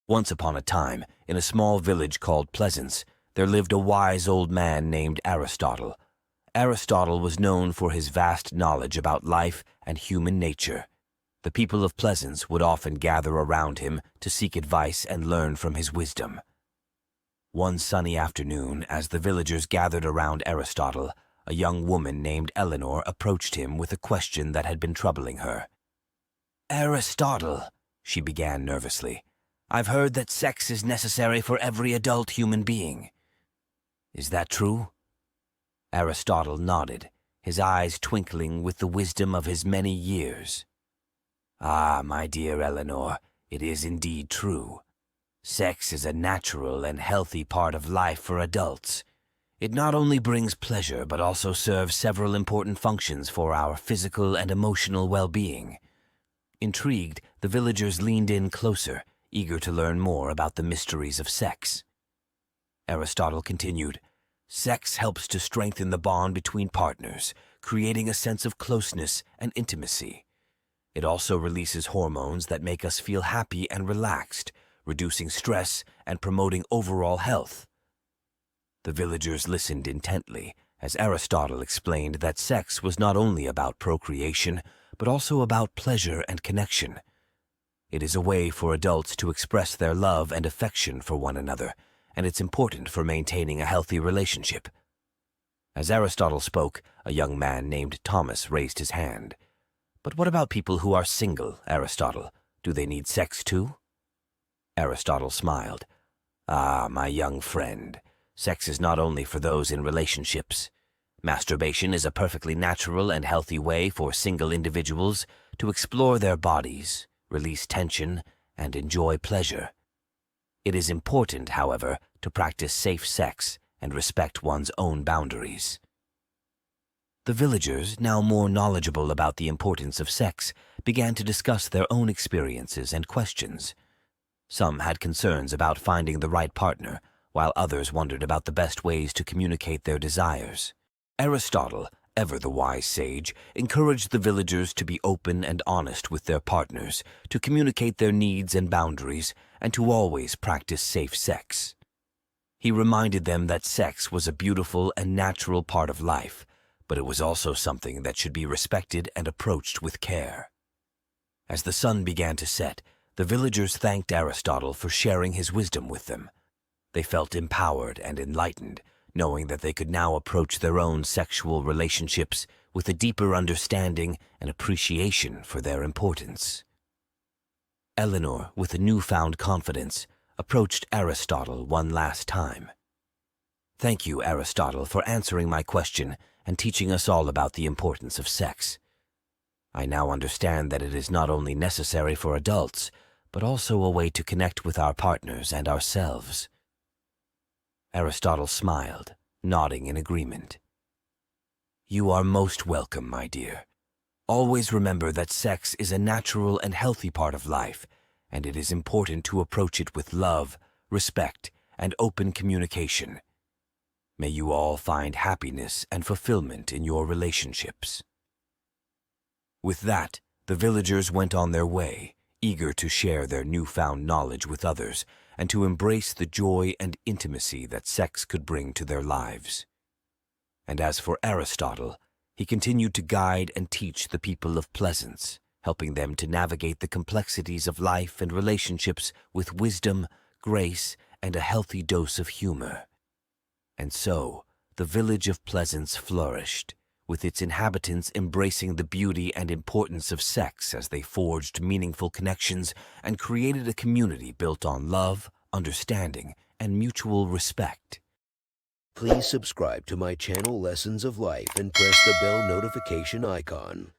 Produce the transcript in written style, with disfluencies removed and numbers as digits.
Once upon a time, in a small village called Pleasance, there lived a wise old man named Aristotle. Aristotle was known for his vast knowledge about life and human nature. The people of Pleasance would often gather around him to seek advice and learn from his wisdom. One sunny afternoon, as the villagers gathered around Aristotle, a young woman named Eleanor approached him with a question that had been troubling her. "Aristotle," she began nervously, "I've heard that sex is necessary for every adult human being. Is that true?" Aristotle nodded, his eyes twinkling with the wisdom of his many years. "Ah, my dear Eleanor, it is indeed true. Sex is a natural and healthy part of life for adults. It not only brings pleasure but also serves several important functions for our physical and emotional well-being." Intrigued, the villagers leaned in closer, eager to learn more about the mysteries of sex. Aristotle continued, "Sex helps to strengthen the bond between partners, creating a sense of closeness and intimacy. It also releases hormones that make us feel happy and relaxed, reducing stress and promoting overall health." The villagers listened intently as Aristotle explained that sex was not only about procreation, but also about pleasure and connection. It is a way for adults to express their love and affection for one another, and it's important for maintaining a healthy relationship. As Aristotle spoke, a young man named Thomas raised his hand. "But what about people who are single, Aristotle? Do they need sex too?" Aristotle smiled. "Ah, my young friend, sex is not only for those in relationships. Masturbation is a perfectly natural and healthy way for single individuals to explore their bodies, release tension, and enjoy pleasure. It is important, however, to practice safe sex and respect one's own boundaries." The villagers, now more knowledgeable about the importance of sex, began to discuss their own experiences and questions. Some had concerns about finding the right partner, while others wondered about the best ways to communicate their desires. Aristotle, ever the wise sage, encouraged the villagers to be open and honest with their partners, to communicate their needs and boundaries, and to always practice safe sex. He reminded them that sex was a beautiful and natural part of life, but it was also something that should be respected and approached with care. As the sun began to set, the villagers thanked Aristotle for sharing his wisdom with them. They felt empowered and enlightened, knowing that they could now approach their own sexual relationships with a deeper understanding and appreciation for their importance. Eleanor, with a newfound confidence, approached Aristotle one last time. "Thank you, Aristotle, for answering my question and teaching us all about the importance of sex. I now understand that it is not only necessary for adults, but also a way to connect with our partners and ourselves." Aristotle smiled, nodding in agreement. "You are most welcome, my dear. Always remember that sex is a natural and healthy part of life, and it is important to approach it with love, respect, and open communication. May you all find happiness and fulfillment in your relationships." With that, the villagers went on their way, eager to share their newfound knowledge with others and to embrace the joy and intimacy that sex could bring to their lives. And as for Aristotle, he continued to guide and teach the people of Pleasance, helping them to navigate the complexities of life and relationships with wisdom, grace, and a healthy dose of humor. And so, the village of Pleasance flourished, with its inhabitants embracing the beauty and importance of sex as they forged meaningful connections and created a community built on love, understanding, and mutual respect. Please subscribe to my channel Lessons of Life and press the bell notification icon.